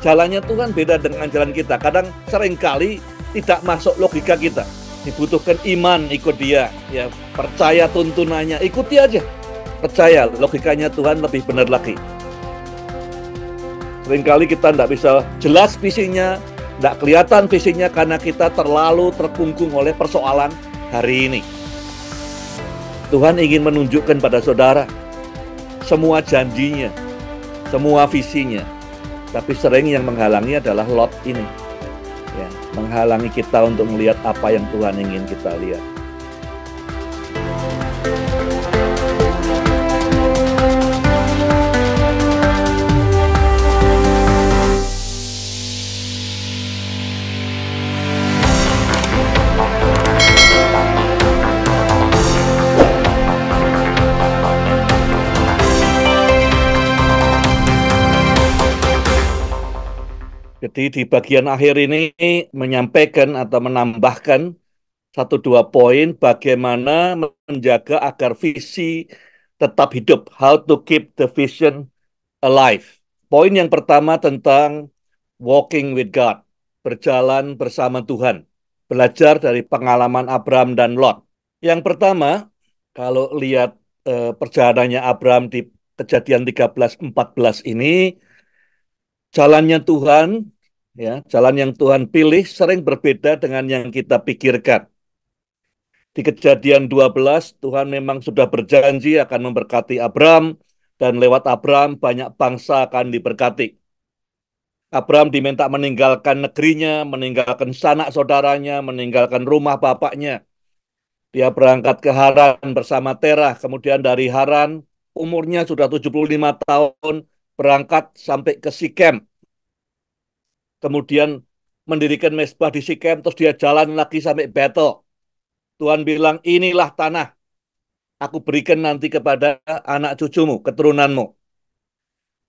jalannya Tuhan beda dengan jalan kita. Kadang seringkali tidak masuk logika kita. Dibutuhkan iman, ikut dia. Ya, percaya tuntunannya, ikuti aja. Percaya, logikanya Tuhan lebih benar lagi. Seringkali kita tidak bisa jelas visinya, tidak kelihatan visinya karena kita terlalu terkungkung oleh persoalan hari ini. Tuhan ingin menunjukkan pada saudara semua janjinya, semua visinya. Tapi sering yang menghalangi adalah Lot ini. Ya, menghalangi kita untuk melihat apa yang Tuhan ingin kita lihat. Jadi di bagian akhir ini menyampaikan atau menambahkan 1-2 poin bagaimana menjaga agar visi tetap hidup. How to keep the vision alive. Poin yang pertama tentang walking with God. Berjalan bersama Tuhan. Belajar dari pengalaman Abraham dan Lot. Yang pertama, kalau lihat perjalanannya Abraham di Kejadian 13-14 ini, jalannya Tuhan, ya, jalan yang Tuhan pilih sering berbeda dengan yang kita pikirkan. Di Kejadian 12, Tuhan memang sudah berjanji akan memberkati Abraham, dan lewat Abraham banyak bangsa akan diberkati. Abraham diminta meninggalkan negerinya, meninggalkan sanak saudaranya, meninggalkan rumah bapaknya. Dia berangkat ke Haran bersama Terah, kemudian dari Haran, umurnya sudah 75 tahun, berangkat sampai ke Sikem. Kemudian mendirikan mezbah di Sikem, terus dia jalan lagi sampai Bethel. Tuhan bilang, inilah tanah, aku berikan nanti kepada anak cucumu, keturunanmu.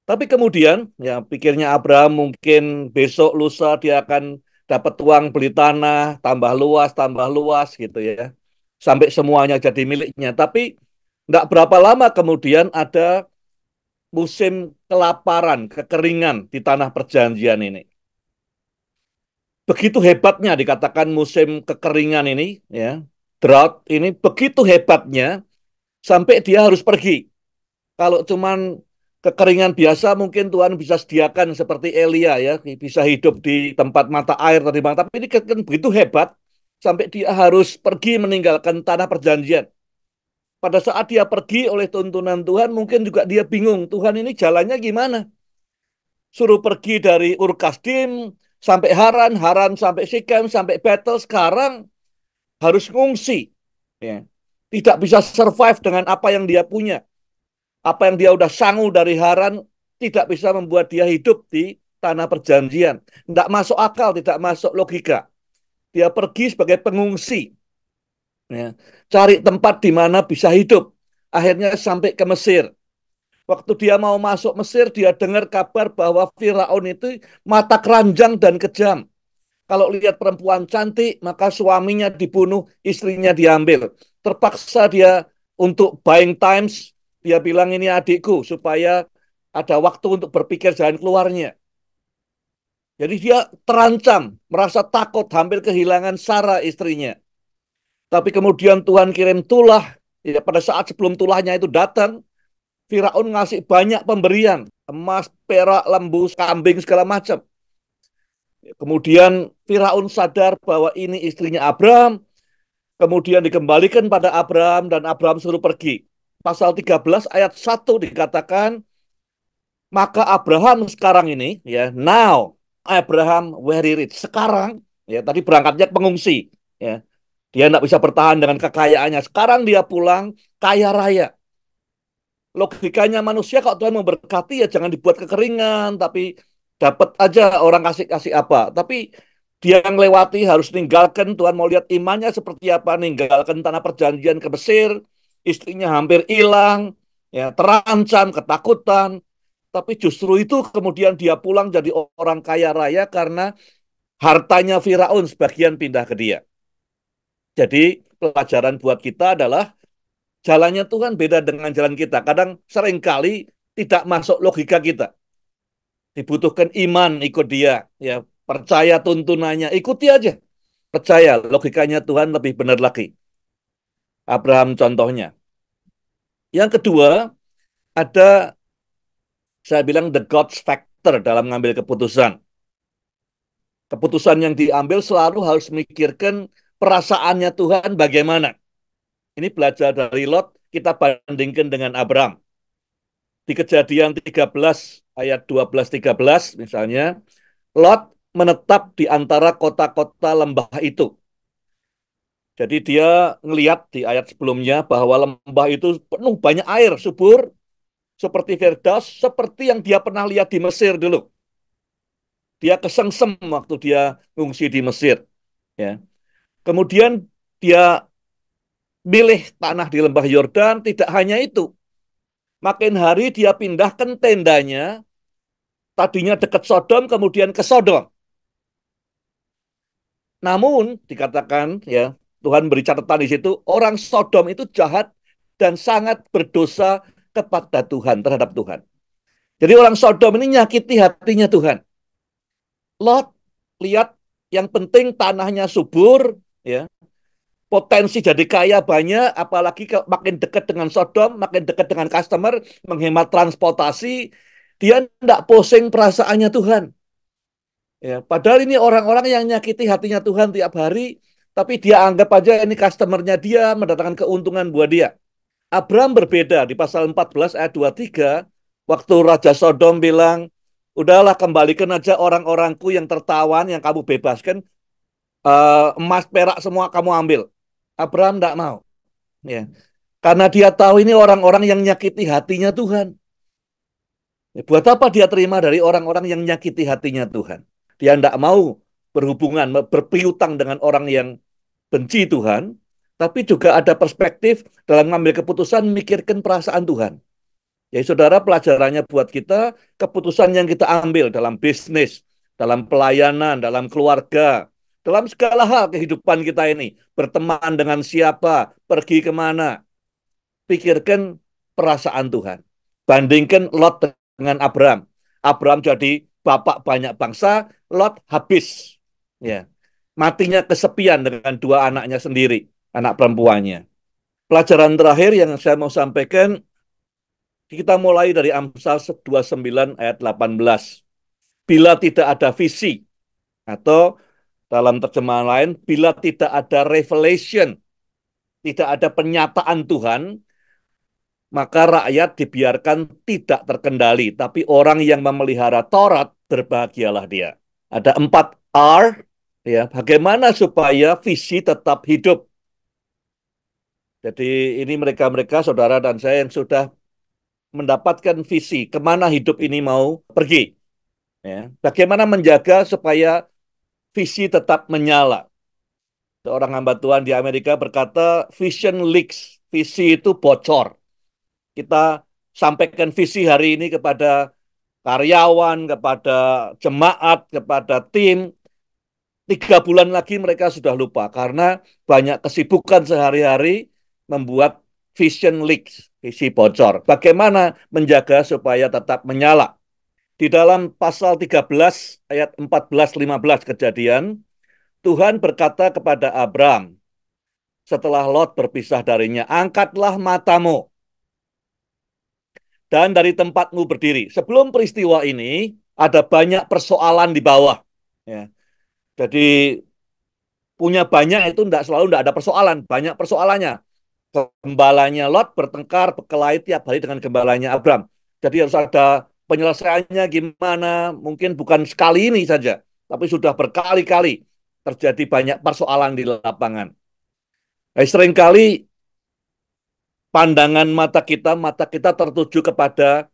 Tapi kemudian, ya pikirnya Abraham mungkin besok lusa dia akan dapat uang beli tanah, tambah luas gitu ya. Sampai semuanya jadi miliknya. Tapi nggak berapa lama kemudian ada musim kelaparan, kekeringan di tanah perjanjian ini. Begitu hebatnya dikatakan musim kekeringan ini, ya, drought ini begitu hebatnya sampai dia harus pergi. Kalau cuman kekeringan biasa mungkin Tuhan bisa sediakan seperti Elia ya, bisa hidup di tempat mata air tadi Bang. Tapi ini kan begitu hebat sampai dia harus pergi meninggalkan tanah perjanjian. Pada saat dia pergi oleh tuntunan Tuhan, mungkin juga dia bingung, Tuhan ini jalannya gimana? Suruh pergi dari Ur-Kasdim sampai Haran, Haran sampai Sikem, sampai Bethel, sekarang harus ngungsi. Ya. Tidak bisa survive dengan apa yang dia punya. Apa yang dia udah sangu dari Haran tidak bisa membuat dia hidup di tanah perjanjian. Tidak masuk akal, tidak masuk logika. Dia pergi sebagai pengungsi. Ya. Cari tempat di mana bisa hidup. Akhirnya sampai ke Mesir. Waktu dia mau masuk Mesir, dia dengar kabar bahwa Firaun itu mata keranjang dan kejam. Kalau lihat perempuan cantik, maka suaminya dibunuh, istrinya diambil. Terpaksa dia untuk buying times, dia bilang ini adikku, supaya ada waktu untuk berpikir jalan keluarnya. Jadi dia terancam, merasa takut, hampir kehilangan Sarah istrinya. Tapi kemudian Tuhan kirim tulah, ya, pada saat sebelum tulahnya itu datang, Firaun ngasih banyak pemberian, emas, perak, lembu, kambing, segala macam. Kemudian Firaun sadar bahwa ini istrinya Abraham, kemudian dikembalikan pada Abraham dan Abraham suruh pergi. Pasal 13 ayat 1 dikatakan, maka Abraham sekarang ini, ya, now Abraham very rich. Sekarang, ya, tadi berangkatnya pengungsi, ya, dia tidak bisa bertahan dengan kekayaannya. Sekarang dia pulang kaya raya. Logikanya manusia kalau Tuhan memberkati ya jangan dibuat kekeringan, tapi dapat aja orang kasih-kasih apa. Tapi dia yang lewati harus ninggalkan, Tuhan mau lihat imannya seperti apa, ninggalkan tanah perjanjian ke Mesir, istrinya hampir hilang, ya, terancam, ketakutan. Tapi justru itu kemudian dia pulang jadi orang kaya raya karena hartanya Firaun sebagian pindah ke dia. Jadi pelajaran buat kita adalah jalannya Tuhan beda dengan jalan kita. Kadang seringkali tidak masuk logika kita. Dibutuhkan iman ikut dia, ya. Percaya tuntunannya, ikuti aja. Percaya, logikanya Tuhan lebih benar lagi. Abraham contohnya. Yang kedua, ada saya bilang the God's factor dalam mengambil keputusan. Keputusan yang diambil selalu harus memikirkan perasaannya Tuhan bagaimana. Ini belajar dari Lot, kita bandingkan dengan Abraham. Di Kejadian 13 ayat 12-13 misalnya, Lot menetap di antara kota-kota lembah itu. Jadi dia ngelihat di ayat sebelumnya bahwa lembah itu penuh banyak air, subur, seperti Firdaus, seperti yang dia pernah lihat di Mesir dulu. Dia kesengsem waktu dia ngungsi di Mesir. Ya. Kemudian dia milih tanah di lembah Yordan, tidak hanya itu. Makin hari dia pindahkan tendanya, tadinya dekat Sodom, kemudian ke Sodom. Namun dikatakan ya, Tuhan beri catatan di situ, orang Sodom itu jahat dan sangat berdosa kepada Tuhan, terhadap Tuhan. Jadi orang Sodom ini nyakiti hatinya Tuhan. Lot lihat yang penting tanahnya subur, ya, potensi jadi kaya banyak, apalagi makin dekat dengan Sodom, makin dekat dengan customer, menghemat transportasi, dia tidak pusing perasaannya Tuhan. Ya, padahal ini orang-orang yang nyakiti hatinya Tuhan tiap hari, tapi dia anggap aja ini customernya dia, mendatangkan keuntungan buat dia. Abraham berbeda di pasal 14 ayat 23, waktu Raja Sodom bilang, udahlah kembalikan aja orang-orangku yang tertawan, yang kamu bebaskan, emas perak semua kamu ambil. Abraham tidak mau. Ya. Karena dia tahu ini orang-orang yang nyakiti hatinya Tuhan. Ya, buat apa dia terima dari orang-orang yang nyakiti hatinya Tuhan? Dia tidak mau berhubungan, berpiutang dengan orang yang benci Tuhan, tapi juga ada perspektif dalam mengambil keputusan memikirkan perasaan Tuhan. Ya, saudara, pelajarannya buat kita, keputusan yang kita ambil dalam bisnis, dalam pelayanan, dalam keluarga, dalam segala hal kehidupan kita ini, berteman dengan siapa, pergi kemana, pikirkan perasaan Tuhan. Bandingkan Lot dengan Abraham. Abraham jadi bapak banyak bangsa, Lot habis. Ya, matinya kesepian dengan dua anaknya sendiri, anak perempuannya. Pelajaran terakhir yang saya mau sampaikan, kita mulai dari Amsal 29 ayat 18. Bila tidak ada visi, atau dalam terjemahan lain, bila tidak ada revelation, tidak ada penyataan Tuhan, maka rakyat dibiarkan tidak terkendali. Tapi orang yang memelihara Taurat, berbahagialah dia. Ada 4 R, ya, bagaimana supaya visi tetap hidup. Jadi ini mereka-mereka, saudara dan saya yang sudah mendapatkan visi, kemana hidup ini mau pergi. Ya. Bagaimana menjaga supaya visi tetap menyala. Seorang hamba Tuhan di Amerika berkata, vision leaks, visi itu bocor. Kita sampaikan visi hari ini kepada karyawan, kepada jemaat, kepada tim. 3 bulan lagi mereka sudah lupa karena banyak kesibukan sehari-hari membuat vision leaks, visi bocor. Bagaimana menjaga supaya tetap menyala? Di dalam pasal 13 ayat 14-15 Kejadian, Tuhan berkata kepada Abram, setelah Lot berpisah darinya, angkatlah matamu dan dari tempatmu berdiri. Sebelum peristiwa ini, ada banyak persoalan di bawah. Ya. Jadi punya banyak itu tidak ada persoalan, banyak persoalannya. Gembalanya Lot bertengkar, berkelahi tiap hari dengan gembalanya Abram. Jadi harus ada penyelesaiannya gimana, mungkin bukan sekali ini saja, tapi sudah berkali-kali terjadi banyak persoalan di lapangan. Seringkali pandangan mata kita tertuju kepada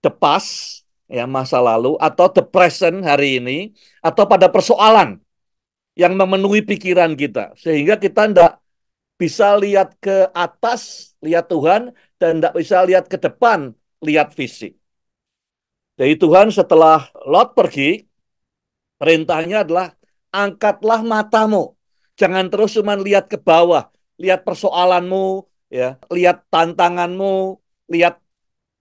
the past, ya, masa lalu, atau the present, hari ini, atau pada persoalan yang memenuhi pikiran kita. Sehingga kita tidak bisa lihat ke atas, lihat Tuhan, dan tidak bisa lihat ke depan, lihat visi. Jadi Tuhan setelah Lot pergi, perintahnya adalah angkatlah matamu. Jangan terus cuma lihat ke bawah, lihat persoalanmu, ya, lihat tantanganmu, lihat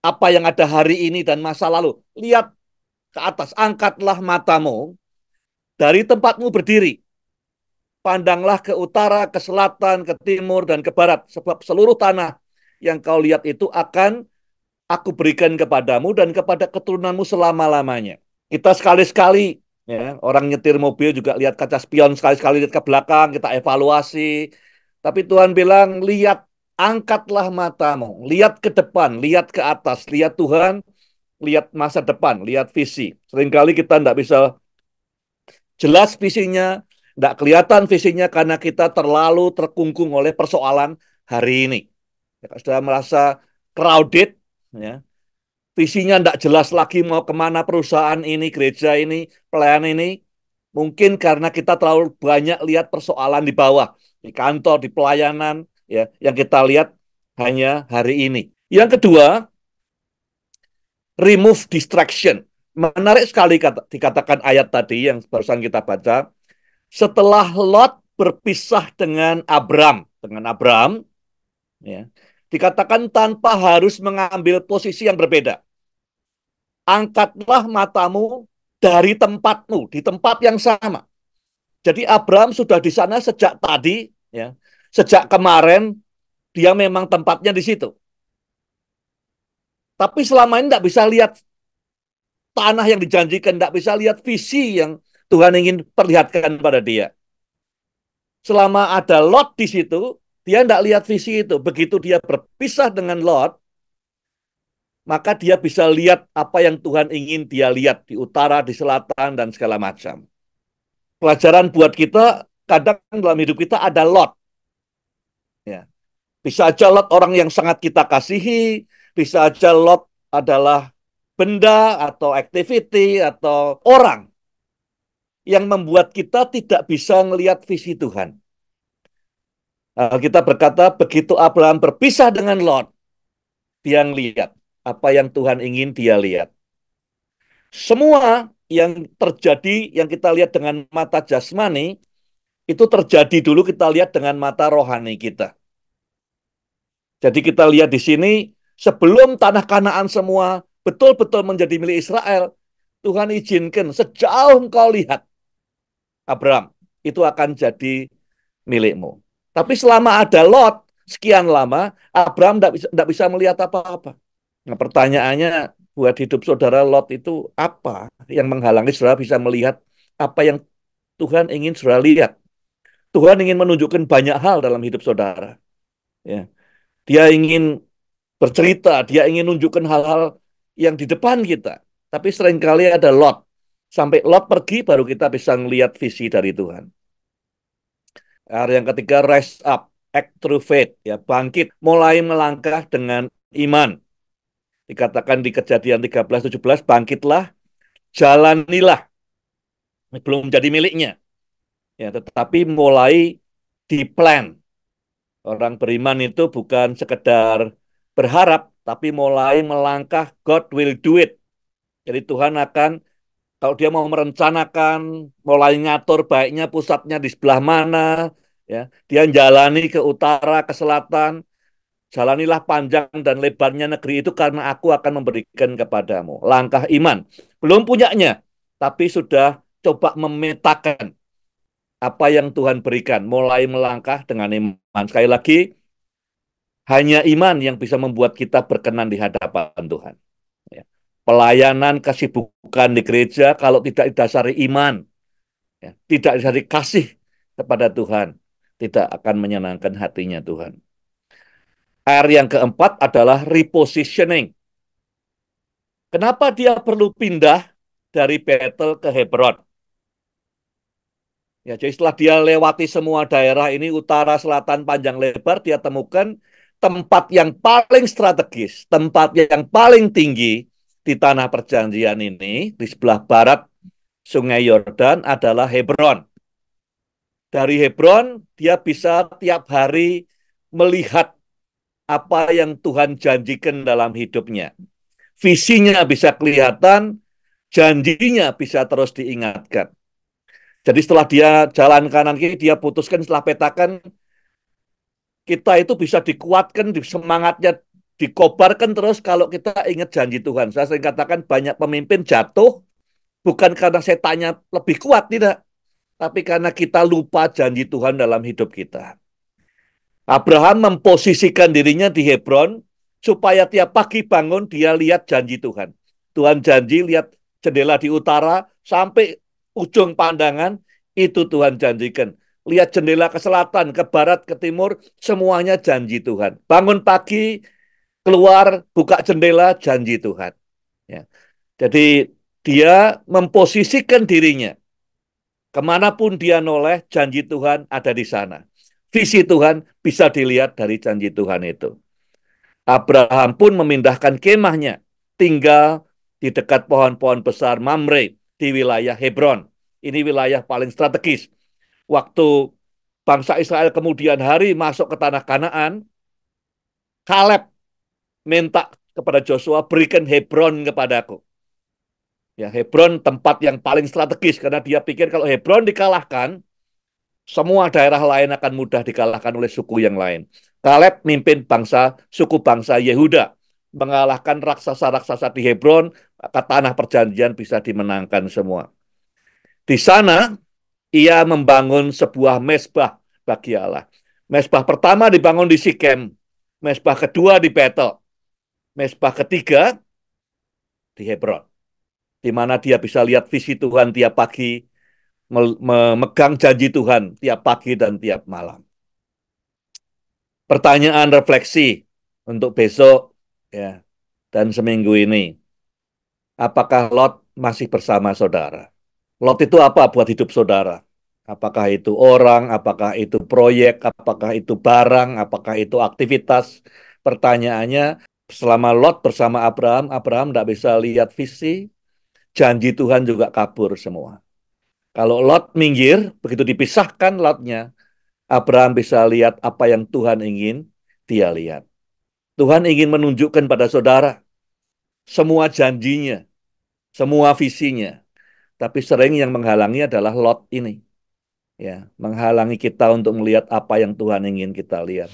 apa yang ada hari ini dan masa lalu. Lihat ke atas. Angkatlah matamu dari tempatmu berdiri. Pandanglah ke utara, ke selatan, ke timur, dan ke barat. Sebab seluruh tanah yang kau lihat itu akan aku berikan kepadamu dan kepada keturunanmu selama-lamanya. Kita sekali-sekali, ya, orang nyetir mobil juga lihat kaca spion, sekali-sekali lihat ke belakang, kita evaluasi. Tapi Tuhan bilang, lihat, angkatlah matamu, lihat ke depan, lihat ke atas, lihat Tuhan, lihat masa depan, lihat visi. Seringkali kita tidak bisa jelas visinya, tidak kelihatan visinya karena kita terlalu terkungkung oleh persoalan hari ini. Ya, sudah merasa crowded, ya, visinya tidak jelas lagi mau kemana perusahaan ini, gereja ini, pelayan ini. Mungkin karena kita terlalu banyak lihat persoalan di bawah, di kantor, di pelayanan, ya, yang kita lihat hanya hari ini. Yang kedua, remove distraction. Menarik sekali dikatakan ayat tadi yang barusan kita baca. Setelah Lot berpisah dengan Abram, ya, dikatakan tanpa harus mengambil posisi yang berbeda. Angkatlah matamu dari tempatmu, di tempat yang sama. Jadi Abram sudah di sana sejak tadi, ya, sejak kemarin dia memang tempatnya di situ. Tapi selama ini tidak bisa lihat tanah yang dijanjikan, tidak bisa lihat visi yang Tuhan ingin perlihatkan pada dia. Selama ada Lot di situ, dia tidak lihat visi itu. Begitu dia berpisah dengan Lot, maka dia bisa lihat apa yang Tuhan ingin dia lihat di utara, di selatan, dan segala macam. Pelajaran buat kita, kadang dalam hidup kita ada Lot. Ya. Bisa aja Lot orang yang sangat kita kasihi, bisa aja Lot adalah benda atau activity atau orang yang membuat kita tidak bisa melihat visi Tuhan. Kita berkata, begitu Abraham berpisah dengan Lot, dia lihat apa yang Tuhan ingin dia lihat. Semua yang terjadi, yang kita lihat dengan mata jasmani, itu terjadi dulu kita lihat dengan mata rohani kita. Jadi kita lihat di sini, sebelum tanah Kanaan semua betul-betul menjadi milik Israel, Tuhan izinkan sejauh engkau lihat, Abraham, itu akan jadi milikmu. Tapi selama ada Lot, sekian lama, Abraham tidak bisa melihat apa-apa. Nah, pertanyaannya buat hidup saudara Lot itu apa yang menghalangi saudara bisa melihat apa yang Tuhan ingin saudara lihat? Tuhan ingin menunjukkan banyak hal dalam hidup saudara. Ya. Dia ingin bercerita, dia ingin menunjukkan hal-hal yang di depan kita. Tapi seringkali ada Lot. Sampai Lot pergi, baru kita bisa melihat visi dari Tuhan. Yang ketiga, rise up, act through faith, ya, bangkit, mulai melangkah dengan iman. Dikatakan di Kejadian 13:17, bangkitlah, jalanilah. Belum jadi miliknya, ya, tetapi mulai di-plan. Orang beriman itu bukan sekedar berharap, tapi mulai melangkah, God will do it. Jadi Tuhan akan, kalau dia mau merencanakan, mulai ngatur baiknya pusatnya di sebelah mana, ya, dia jalani ke utara, ke selatan, jalanilah panjang dan lebarnya negeri itu karena aku akan memberikan kepadamu. Langkah iman. Belum punyanya, tapi sudah coba memetakan apa yang Tuhan berikan. Mulai melangkah dengan iman. Sekali lagi, hanya iman yang bisa membuat kita berkenan di hadapan Tuhan. Ya. Pelayanan, kesibukan di gereja, kalau tidak didasari iman, ya, tidak didasari kasih kepada Tuhan, tidak akan menyenangkan hatinya Tuhan. R yang keempat adalah repositioning. Kenapa dia perlu pindah dari Betel ke Hebron? Ya, jadi setelah dia lewati semua daerah ini, utara, selatan, panjang, lebar, dia temukan tempat yang paling strategis, tempat yang paling tinggi di tanah perjanjian ini, di sebelah barat Sungai Yordan adalah Hebron. Dari Hebron, dia bisa tiap hari melihat apa yang Tuhan janjikan dalam hidupnya. Visinya bisa kelihatan, janjinya bisa terus diingatkan. Jadi setelah dia jalan kanan kiri, dia putuskan setelah petakan, kita itu bisa dikuatkan, semangatnya dikobarkan terus kalau kita ingat janji Tuhan. Saya sering katakan banyak pemimpin jatuh Bukan karena setannya lebih kuat, tidak. Tapi karena kita lupa janji Tuhan dalam hidup kita. Abraham memposisikan dirinya di Hebron supaya tiap pagi bangun dia lihat janji Tuhan. Tuhan janji lihat jendela di utara sampai ujung pandangan itu Tuhan janjikan. Lihat jendela ke selatan, ke barat, ke timur, semuanya janji Tuhan. Bangun pagi, keluar, buka jendela, janji Tuhan. Ya. Jadi dia memposisikan dirinya. Kemanapun dia noleh, janji Tuhan ada di sana. Visi Tuhan bisa dilihat dari janji Tuhan itu. Abraham pun memindahkan kemahnya, tinggal di dekat pohon-pohon besar Mamre di wilayah Hebron. Ini wilayah paling strategis. Waktu bangsa Israel kemudian hari masuk ke tanah Kanaan, Kaleb minta kepada Joshua, berikan Hebron kepadaku. Ya, Hebron tempat yang paling strategis karena dia pikir kalau Hebron dikalahkan, semua daerah lain akan mudah dikalahkan oleh suku yang lain. Kaleb mimpin suku bangsa Yehuda, mengalahkan raksasa-raksasa di Hebron, maka tanah perjanjian bisa dimenangkan semua. Di sana, ia membangun sebuah mezbah bagi Allah. Mezbah pertama dibangun di Sikem, mezbah kedua di Betel, mezbah ketiga di Hebron, di mana dia bisa lihat visi Tuhan tiap pagi, memegang janji Tuhan tiap pagi dan tiap malam. Pertanyaan refleksi untuk besok ya dan seminggu ini. Apakah Lot masih bersama saudara? Lot itu apa buat hidup saudara? Apakah itu orang, apakah itu proyek, apakah itu barang, apakah itu aktivitas? Pertanyaannya, selama Lot bersama Abraham, Abraham tidak bisa lihat visi, janji Tuhan juga kabur semua. Kalau Lot minggir, begitu dipisahkan Lotnya, Abraham bisa lihat apa yang Tuhan ingin dia lihat. Tuhan ingin menunjukkan pada saudara semua janjinya, semua visinya. Tapi sering yang menghalangi adalah Lot ini. Ya, menghalangi kita untuk melihat apa yang Tuhan ingin kita lihat.